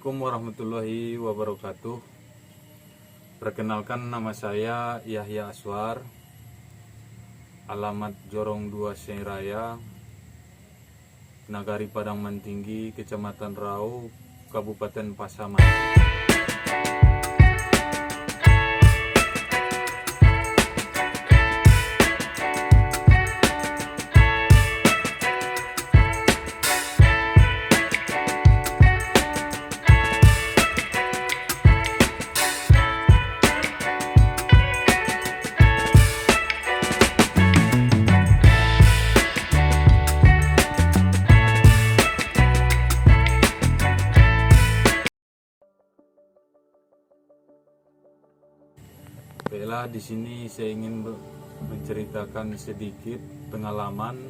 Assalamualaikum warahmatullahi wabarakatuh. Perkenalkan, nama saya Yahya Aswar. Alamat Jorong 2 Sengraya, Nagari Padang Mantinggi, Kecamatan Rau, Kabupaten Pasaman. Baiklah, di sini saya ingin menceritakan sedikit pengalaman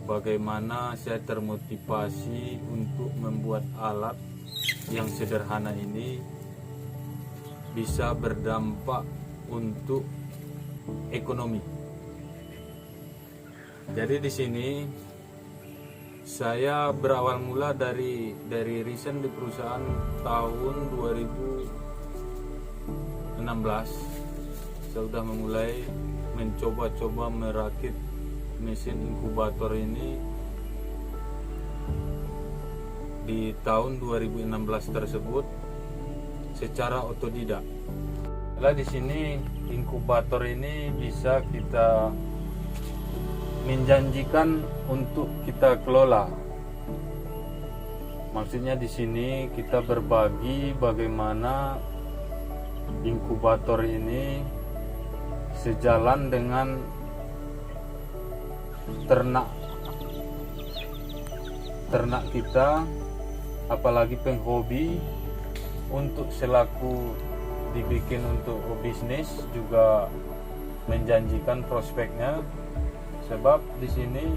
bagaimana saya termotivasi untuk membuat alat yang sederhana ini bisa berdampak untuk ekonomi. Jadi di sini saya berawal mula dari resign di perusahaan tahun 2016. Saya sudah memulai mencoba-coba merakit mesin inkubator ini di tahun 2016 tersebut secara otodidak. Nah, di sini inkubator ini bisa kita menjanjikan untuk kita kelola. Maksudnya di sini kita berbagi bagaimana inkubator ini sejalan dengan ternak kita, apalagi penghobi, untuk selaku dibikin untuk bisnis juga menjanjikan prospeknya. Sebab di sini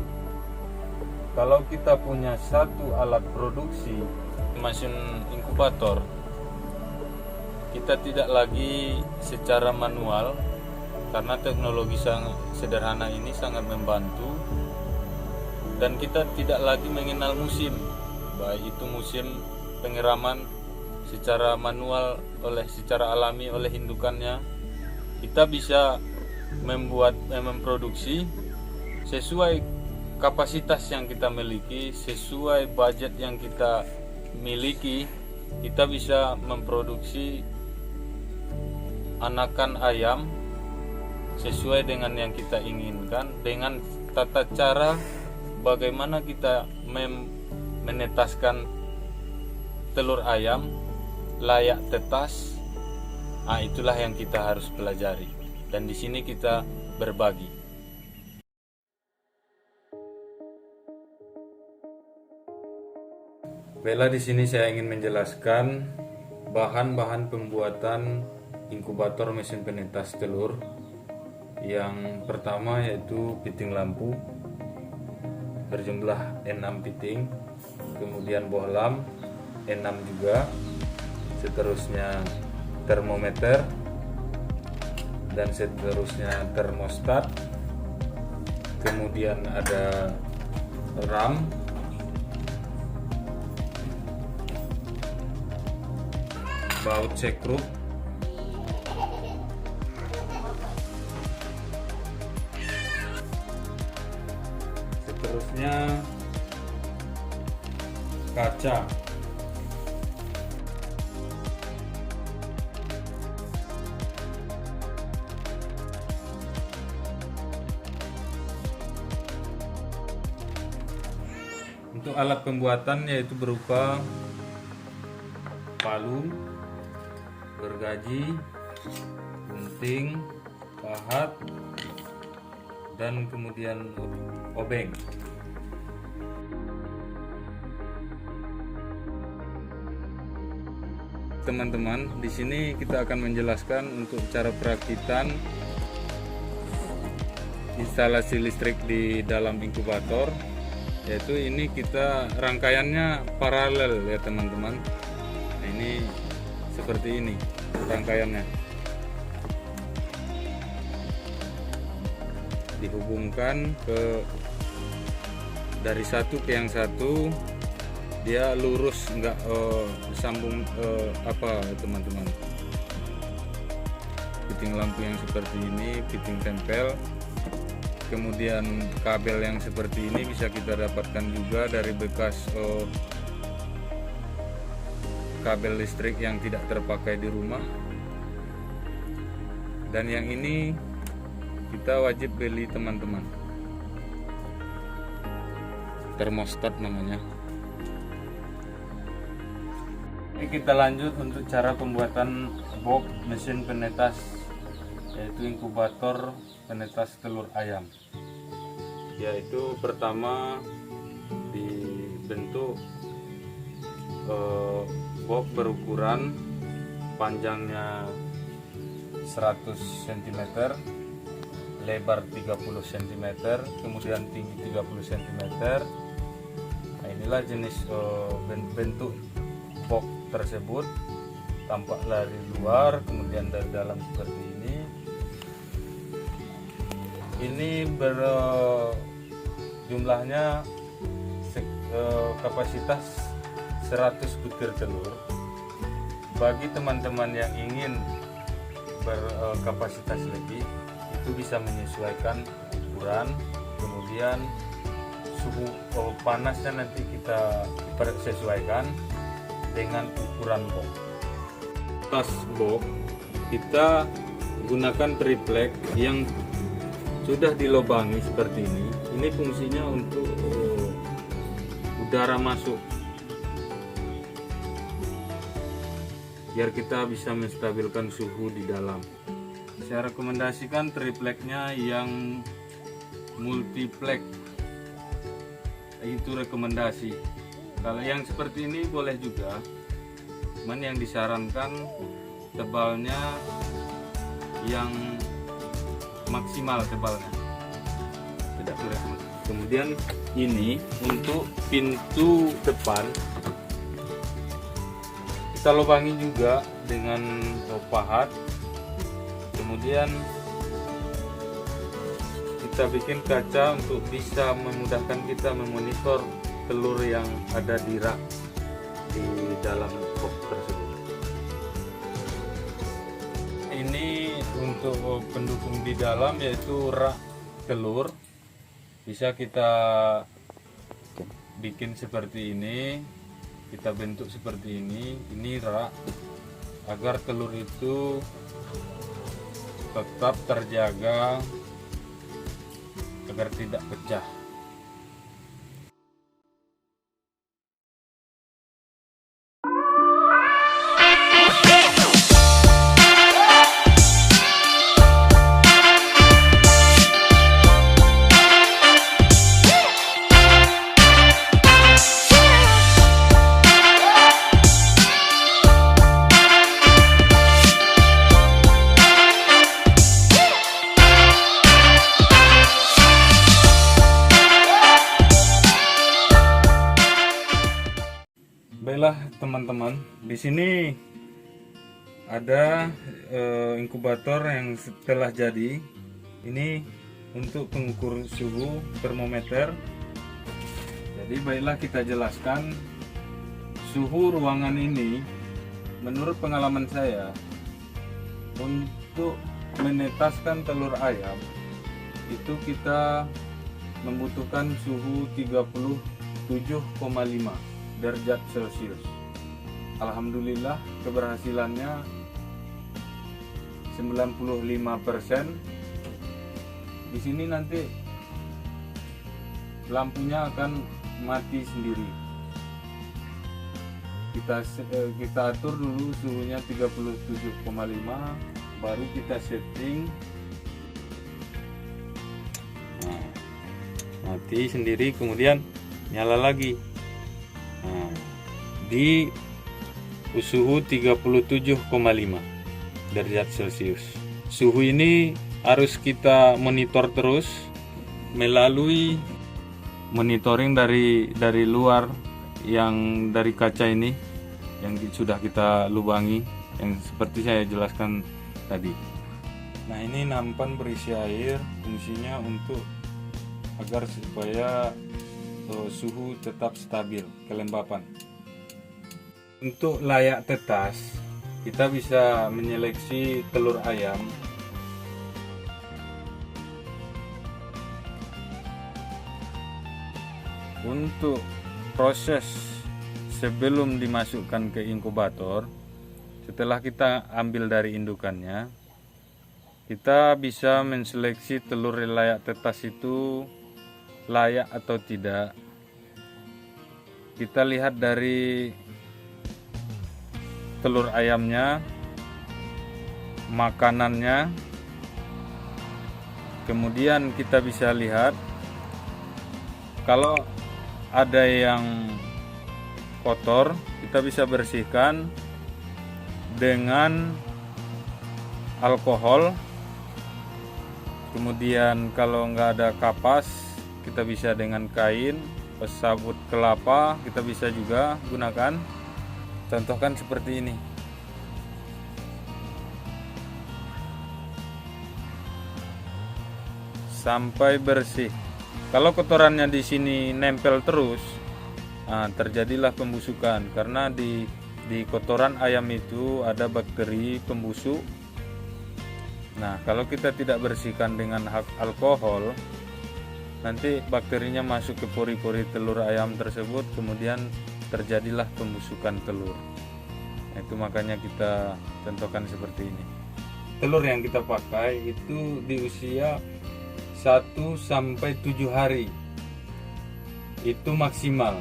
kalau kita punya satu alat produksi mesin inkubator, kita tidak lagi secara manual, karena teknologi sangat sederhana ini sangat membantu, dan kita tidak lagi mengenal musim, baik itu musim pengeraman secara manual secara alami oleh indukannya. Kita bisa memproduksi sesuai kapasitas yang kita miliki, sesuai budget yang kita miliki. Kita bisa memproduksi anakan ayam sesuai dengan yang kita inginkan, dengan tata cara bagaimana kita menetaskan telur ayam layak tetas. Itulah yang kita harus pelajari, dan di sini kita berbagi. Bella, di sini saya ingin menjelaskan bahan-bahan pembuatan inkubator mesin penetas telur. Yang pertama yaitu piting lampu berjumlah 6 piting, kemudian bohlam 6 juga, seterusnya termometer, dan seterusnya termostat, kemudian ada RAM, baut sekrup, seterusnya kaca, untuk alat pembuatan yaitu berupa palu, gergaji, gunting, pahat, dan kemudian obeng. Teman-teman, di sini kita akan menjelaskan untuk cara perakitan instalasi listrik di dalam inkubator, yaitu ini kita rangkaiannya paralel ya teman-teman. Nah, ini seperti ini rangkaiannya, dihubungkan dari satu ke yang satu, dia lurus, nggak sambung apa teman-teman. Fitting lampu yang seperti ini, fitting tempel. Kemudian kabel yang seperti ini bisa kita dapatkan juga dari bekas kabel listrik yang tidak terpakai di rumah. Dan yang ini kita wajib beli teman-teman, termostat namanya. Ini kita lanjut untuk cara pembuatan box mesin penetas, yaitu inkubator penetas telur ayam. Yaitu pertama dibentuk box berukuran panjangnya 100 cm, lebar 30 cm, kemudian tinggi 30 cm. Nah, inilah jenis bentuk box tersebut, tampak dari luar kemudian dari dalam seperti ini. Ini jumlahnya kapasitas 100 butir telur. Bagi teman-teman yang ingin berkapasitas lebih, itu bisa menyesuaikan ukuran, kemudian suhu panasnya nanti kita sesuaikan dengan ukuran box. Tas box kita gunakan triplek yang sudah dilobangi seperti ini. Ini fungsinya untuk udara masuk, biar kita bisa menstabilkan suhu di dalam. Saya rekomendasikan tripleknya yang multiplek, itu rekomendasi. Kalau yang seperti ini boleh juga, cuman yang disarankan tebalnya yang maksimal tebalnya, tidak kurang. Kemudian ini untuk pintu depan kita lubangi juga dengan pahat. Kemudian kita bikin kaca untuk bisa memudahkan kita memonitor telur yang ada di rak di dalam box tersebut. Ini untuk pendukung di dalam, yaitu rak telur. Bisa kita bikin seperti ini, kita bentuk seperti ini. Ini rak agar telur itu tetap terjaga agar tidak pecah. Baiklah teman-teman, di sini ada inkubator yang telah jadi. Ini untuk pengukur suhu termometer. Jadi baiklah kita jelaskan suhu ruangan ini. Menurut pengalaman saya, untuk menetaskan telur ayam itu kita membutuhkan suhu 37,5 derajat Celcius. Alhamdulillah keberhasilannya 95%. Di sini nanti lampunya akan mati sendiri. Kita atur dulu suhunya 37,5, baru kita setting. Nah, mati sendiri, kemudian nyala lagi. Nah, di suhu 37,5 derajat Celcius. Suhu ini harus kita monitor terus melalui monitoring dari luar, yang dari kaca ini yang sudah kita lubangi, yang seperti saya jelaskan tadi. Nah, ini nampan berisi air, fungsinya untuk agar supaya suhu tetap stabil, kelembapan. Untuk layak tetas, kita bisa menyeleksi telur ayam. Untuk proses sebelum dimasukkan ke inkubator, setelah kita ambil dari indukannya, kita bisa menseleksi telur layak tetas itu layak atau tidak. Kita lihat dari telur ayamnya, makanannya, kemudian kita bisa lihat kalau ada yang kotor, kita bisa bersihkan dengan alkohol. Kemudian kalau nggak ada kapas, kita bisa dengan kain, sabut kelapa kita bisa juga gunakan. Contohkan seperti ini. Sampai bersih. Kalau kotorannya di sini nempel terus, terjadilah pembusukan karena di kotoran ayam itu ada bakteri pembusuk. Nah, kalau kita tidak bersihkan dengan alkohol, nanti bakterinya masuk ke pori-pori telur ayam tersebut, kemudian terjadilah pembusukan telur. Nah, itu makanya kita contohkan seperti ini. Telur yang kita pakai itu di usia 1-7 hari. Itu maksimal.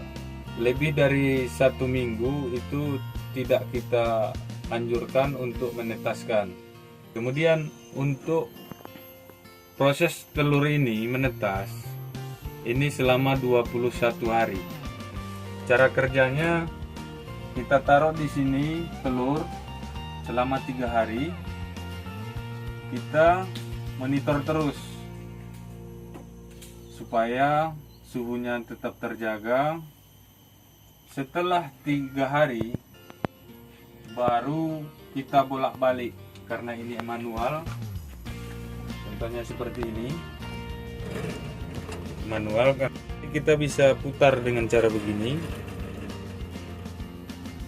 Lebih dari 1 minggu itu tidak kita anjurkan untuk menetaskan. Kemudian untuk proses telur ini menetas, ini selama 21 hari. Cara kerjanya, kita taruh di sini telur selama 3 hari. Kita monitor terus supaya suhunya tetap terjaga. Setelah 3 hari baru kita bolak-balik karena ini manual. Contohnya seperti ini. Manual kan kita bisa putar dengan cara begini,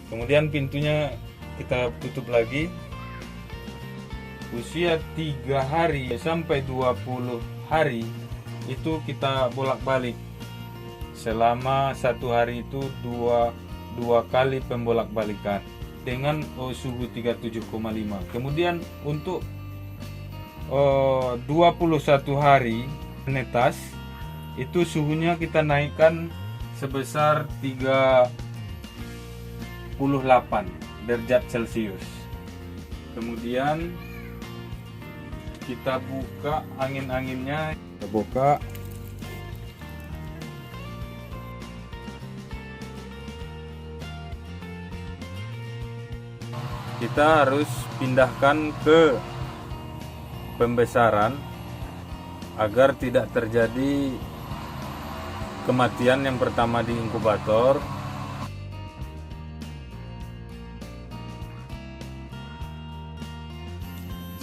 kemudian pintunya kita tutup lagi. Usia 3 hari sampai 20 hari itu kita bolak-balik. Selama 1 hari itu dua kali pembolak-balikan dengan suhu 37,5. Kemudian untuk 21 hari menetas, itu suhunya kita naikkan sebesar 38 derajat Celcius. Kemudian kita buka angin-anginnya, kita buka. Kita harus pindahkan ke pembesaran agar tidak terjadi kematian yang pertama di inkubator.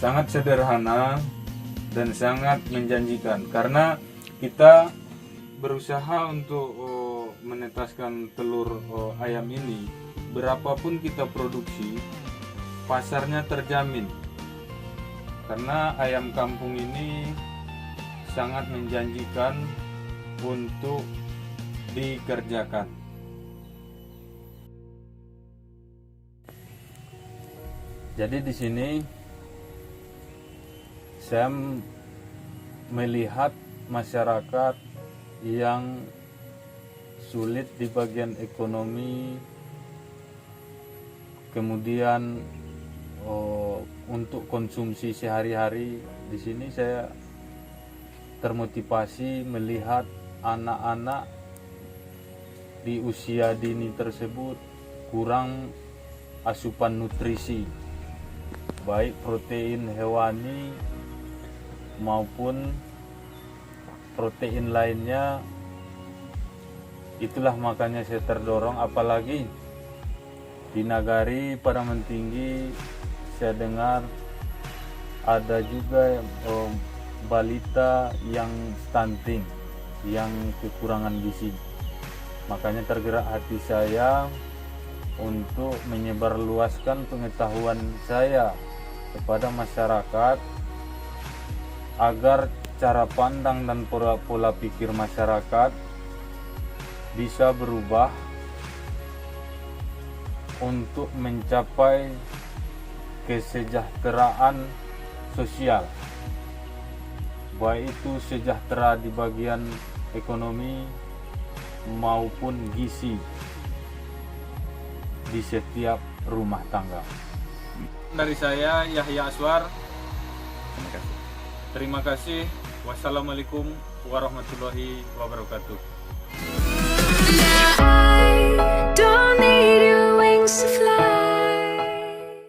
Sangat sederhana dan sangat menjanjikan karena kita berusaha untuk menetaskan telur ayam ini. Berapapun kita produksi, pasarnya terjamin karena ayam kampung ini sangat menjanjikan untuk dikerjakan. Jadi di sini saya melihat masyarakat yang sulit di bagian ekonomi, kemudian untuk konsumsi sehari-hari. Di sini saya termotivasi melihat anak-anak di usia dini tersebut kurang asupan nutrisi, baik protein hewani maupun protein lainnya. Itulah makanya saya terdorong, apalagi di Nagari Paraman Tinggi saya dengar ada juga balita yang stunting, yang kekurangan gizi. Makanya tergerak hati saya untuk menyebarluaskan pengetahuan saya kepada masyarakat agar cara pandang dan pola pikir masyarakat bisa berubah untuk mencapai kesejahteraan sosial, baik itu sejahtera di bagian ekonomi maupun gizi di setiap rumah tangga. Dari saya Yahya Aswar. Terima kasih. Wassalamualaikum warahmatullahi wabarakatuh.